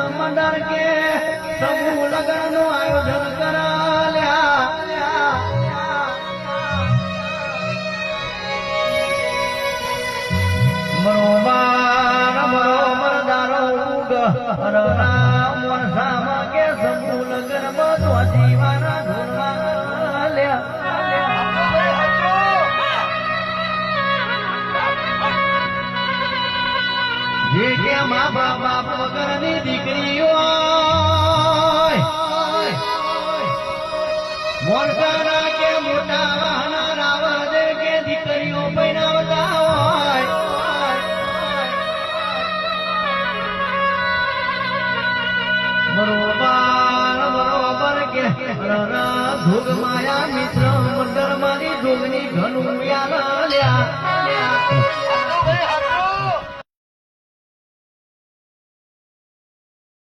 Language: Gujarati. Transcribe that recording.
મંડળ કે સમૂહ લગ્ન નું આયોજન કરાલ્યા બરોબર દારો ઉગ રામ વર્ષામાં કે સમૂહ લગ્ન બધો જીવાના ધોરવાલ્યા જે કે મા બાપ વગરની દીકરીઓ મોટા કે મોટા વાહના રાવા દે કે દીકરીઓ બનાવતા હોય બરોબર કે ધોગ માયા મિત્ર મંડળ મારી ધોગની ઘણું યાદ લ્યા